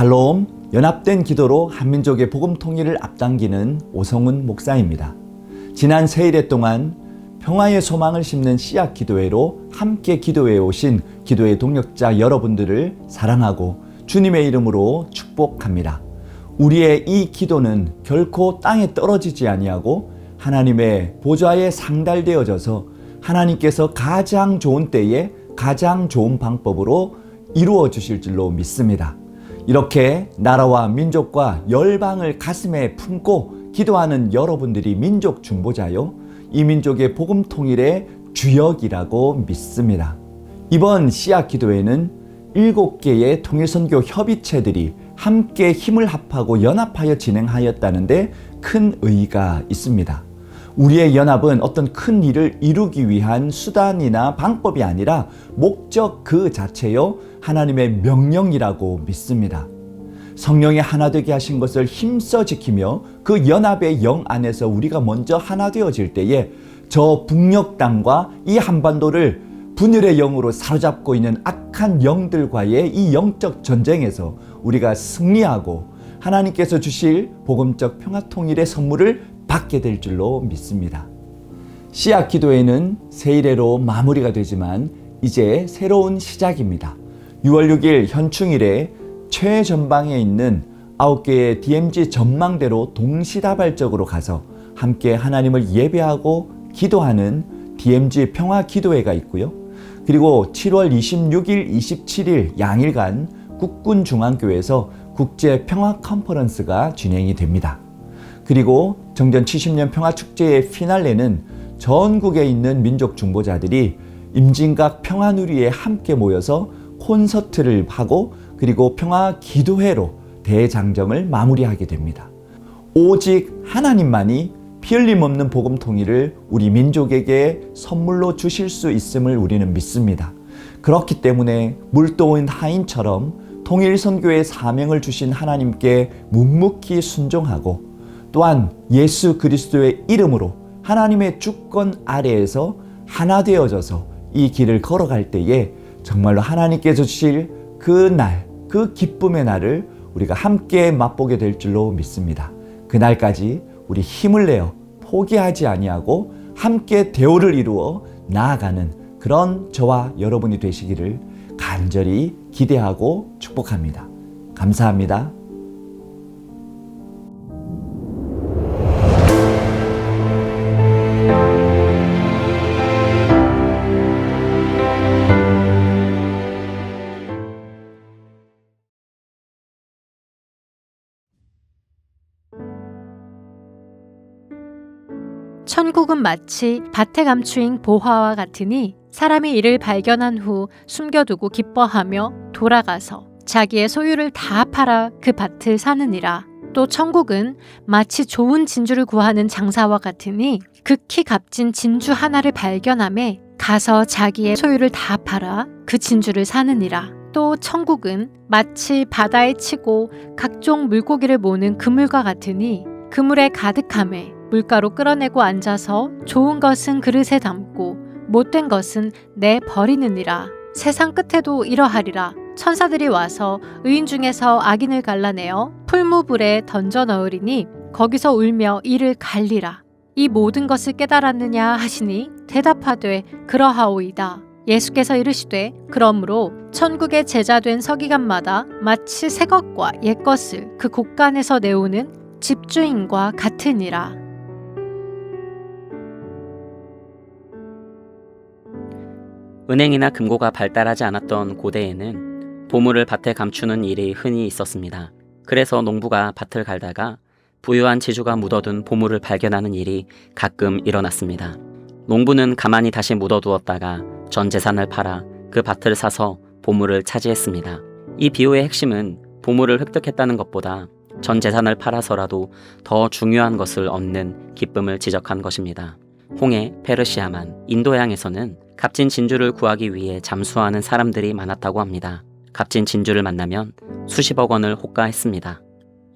샬롬, 연합된 기도로 한민족의 복음 통일을 앞당기는 오성훈 목사입니다. 지난 세일회 동안 평화의 소망을 심는 씨앗 기도회로 함께 기도해 오신 기도의 동력자 여러분들을 사랑하고 주님의 이름으로 축복합니다. 우리의 이 기도는 결코 땅에 떨어지지 아니하고 하나님의 보좌에 상달되어져서 하나님께서 가장 좋은 때에 가장 좋은 방법으로 이루어 주실 줄로 믿습니다. 이렇게 나라와 민족과 열방을 가슴에 품고 기도하는 여러분들이 민족 중보자요, 이 민족의 복음 통일의 주역이라고 믿습니다. 이번 씨앗 기도회는 7개의 통일선교 협의체들이 함께 힘을 합하고 연합하여 진행하였다는데 큰 의의가 있습니다. 우리의 연합은 어떤 큰 일을 이루기 위한 수단이나 방법이 아니라 목적 그 자체요, 하나님의 명령이라고 믿습니다. 성령이 하나 되게 하신 것을 힘써 지키며 그 연합의 영 안에서 우리가 먼저 하나 되어질 때에 저 북녘 땅과 이 한반도를 분열의 영으로 사로잡고 있는 악한 영들과의 이 영적 전쟁에서 우리가 승리하고 하나님께서 주실 복음적 평화 통일의 선물을 받게 될 줄로 믿습니다. 씨앗 기도회는 세일회로 마무리가 되지만 이제 새로운 시작입니다. 6월 6일 현충일에 최전방에 있는 9개의 DMZ 전망대로 동시다발적으로 가서 함께 하나님을 예배하고 기도하는 DMZ 평화 기도회가 있고요. 그리고 7월 26일, 27일 양일간 국군중앙교회에서 국제 평화 컨퍼런스가 진행이 됩니다. 그리고 정전 70년 평화축제의 피날레는 전국에 있는 민족 중보자들이 임진각 평화누리에 함께 모여서 콘서트를 하고 그리고 평화 기도회로 대장정을 마무리하게 됩니다. 오직 하나님만이 피 흘림 없는 복음 통일을 우리 민족에게 선물로 주실 수 있음을 우리는 믿습니다. 그렇기 때문에 물도인 하인처럼 통일 선교의 사명을 주신 하나님께 묵묵히 순종하고 또한 예수 그리스도의 이름으로 하나님의 주권 아래에서 하나 되어져서 이 길을 걸어갈 때에 정말로 하나님께서 주실 그 기쁨의 날을 우리가 함께 맛보게 될 줄로 믿습니다. 그날까지 우리 힘을 내어 포기하지 아니하고 함께 대오를 이루어 나아가는 그런 저와 여러분이 되시기를 간절히 기대하고 축복합니다. 감사합니다. 천국은 마치 밭에 감추인 보화와 같으니 사람이 이를 발견한 후 숨겨두고 기뻐하며 돌아가서 자기의 소유를 다 팔아 그 밭을 사느니라. 또 천국은 마치 좋은 진주를 구하는 장사와 같으니 극히 값진 진주 하나를 발견하매 가서 자기의 소유를 다 팔아 그 진주를 사느니라. 또 천국은 마치 바다에 치고 각종 물고기를 모는 그물과 같으니 그물에 가득함에 물가로 끌어내고 앉아서 좋은 것은 그릇에 담고 못된 것은 내버리느니라. 세상 끝에도 이러하리라. 천사들이 와서 의인 중에서 악인을 갈라내어 풀무불에 던져 넣으리니 거기서 울며 이를 갈리라. 이 모든 것을 깨달았느냐 하시니 대답하되 그러하오이다. 예수께서 이르시되 그러므로 천국의 제자된 서기관마다 마치 새 것과 옛 것을 그 곳간에서 내오는 집주인과 같으니라. 은행이나 금고가 발달하지 않았던 고대에는 보물을 밭에 감추는 일이 흔히 있었습니다. 그래서 농부가 밭을 갈다가 부유한 지주가 묻어둔 보물을 발견하는 일이 가끔 일어났습니다. 농부는 가만히 다시 묻어두었다가 전 재산을 팔아 그 밭을 사서 보물을 차지했습니다. 이 비유의 핵심은 보물을 획득했다는 것보다 전 재산을 팔아서라도 더 중요한 것을 얻는 기쁨을 지적한 것입니다. 홍해, 페르시아만, 인도양에서는 값진 진주를 구하기 위해 잠수하는 사람들이 많았다고 합니다. 값진 진주를 만나면 수십억 원을 호가했습니다.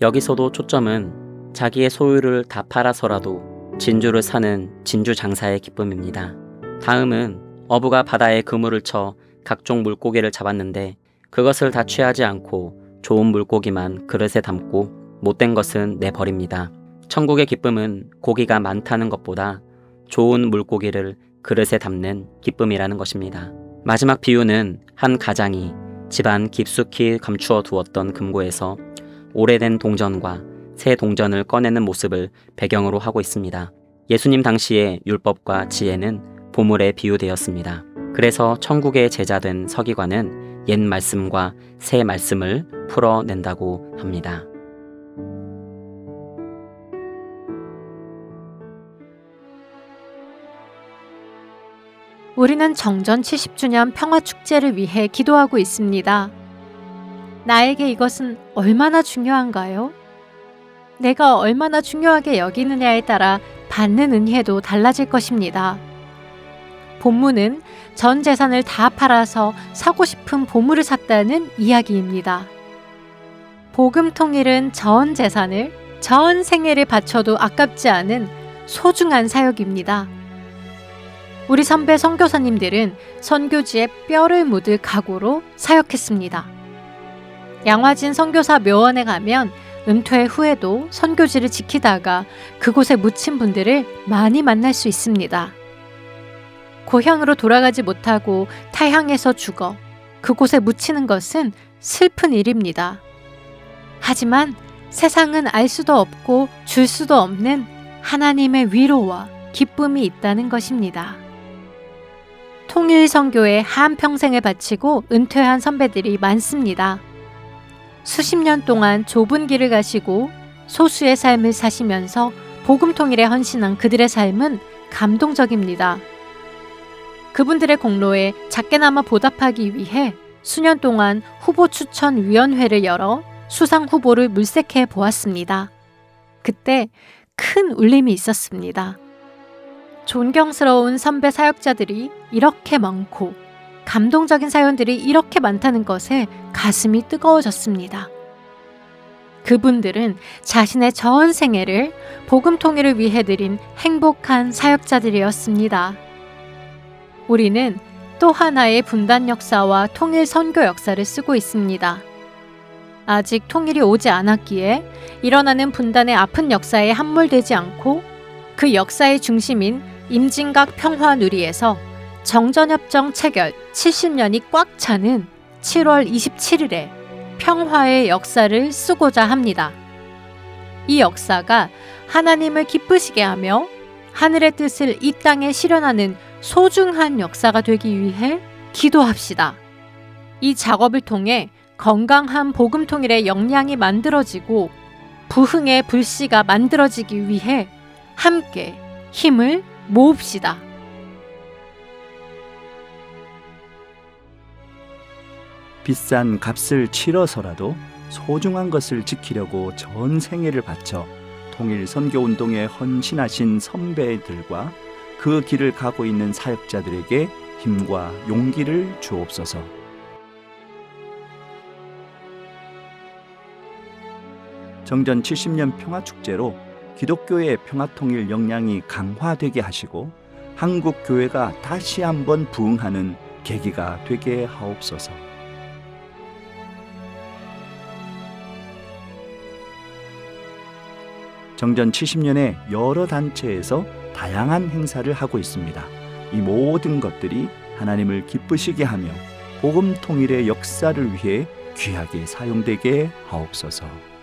여기서도 초점은 자기의 소유를 다 팔아서라도 진주를 사는 진주 장사의 기쁨입니다. 다음은 어부가 바다에 그물을 쳐 각종 물고기를 잡았는데 그것을 다 취하지 않고 좋은 물고기만 그릇에 담고 못된 것은 내버립니다. 천국의 기쁨은 고기가 많다는 것보다 좋은 물고기를 그릇에 담는 기쁨이라는 것입니다. 마지막 비유는 한 가장이 집안 깊숙이 감추어 두었던 금고에서 오래된 동전과 새 동전을 꺼내는 모습을 배경으로 하고 있습니다. 예수님 당시의 율법과 지혜는 보물에 비유되었습니다. 그래서 천국의 제자된 서기관은 옛 말씀과 새 말씀을 풀어낸다고 합니다. 우리는 정전 70주년 평화축제를 위해 기도하고 있습니다. 나에게 이것은 얼마나 중요한가요? 내가 얼마나 중요하게 여기느냐에 따라 받는 은혜도 달라질 것입니다. 본문은 전 재산을 다 팔아서 사고 싶은 보물을 샀다는 이야기입니다. 복음 통일은 전 재산을, 전 생애를 바쳐도 아깝지 않은 소중한 사역입니다. 우리 선배 선교사님들은 선교지에 뼈를 묻을 각오로 사역했습니다. 양화진 선교사 묘원에 가면 은퇴 후에도 선교지를 지키다가 그곳에 묻힌 분들을 많이 만날 수 있습니다. 고향으로 돌아가지 못하고 타향에서 죽어 그곳에 묻히는 것은 슬픈 일입니다. 하지만 세상은 알 수도 없고 줄 수도 없는 하나님의 위로와 기쁨이 있다는 것입니다. 통일 선교에 한평생을 바치고 은퇴한 선배들이 많습니다. 수십 년 동안 좁은 길을 가시고 소수의 삶을 사시면서 복음 통일에 헌신한 그들의 삶은 감동적입니다. 그분들의 공로에 작게나마 보답하기 위해 수년 동안 후보 추천 위원회를 열어 수상 후보를 물색해 보았습니다. 그때 큰 울림이 있었습니다. 존경스러운 선배 사역자들이 이렇게 많고 감동적인 사연들이 이렇게 많다는 것에 가슴이 뜨거워졌습니다. 그분들은 자신의 전 생애를 복음 통일을 위해 드린 행복한 사역자들이었습니다. 우리는 또 하나의 분단 역사와 통일 선교 역사를 쓰고 있습니다. 아직 통일이 오지 않았기에 일어나는 분단의 아픈 역사에 함몰되지 않고 그 역사의 중심인 임진각 평화 누리에서 정전협정 체결 70년이 꽉 차는 7월 27일에 평화의 역사를 쓰고자 합니다. 이 역사가 하나님을 기쁘시게 하며 하늘의 뜻을 이 땅에 실현하는 소중한 역사가 되기 위해 기도합시다. 이 작업을 통해 건강한 복음 통일의 역량이 만들어지고 부흥의 불씨가 만들어지기 위해 함께 힘을 모읍시다. 비싼 값을 치러서라도 소중한 것을 지키려고 전 생애를 바쳐 통일 선교 운동에 헌신하신 선배들과 그 길을 가고 있는 사역자들에게 힘과 용기를 주옵소서. 정전 70년 평화축제로 기독교의 평화통일 역량이 강화되게 하시고 한국 교회가 다시 한번 부흥하는 계기가 되게 하옵소서. 정전 70년에 여러 단체에서 다양한 행사를 하고 있습니다. 이 모든 것들이 하나님을 기쁘시게 하며 복음 통일의 역사를 위해 귀하게 사용되게 하옵소서.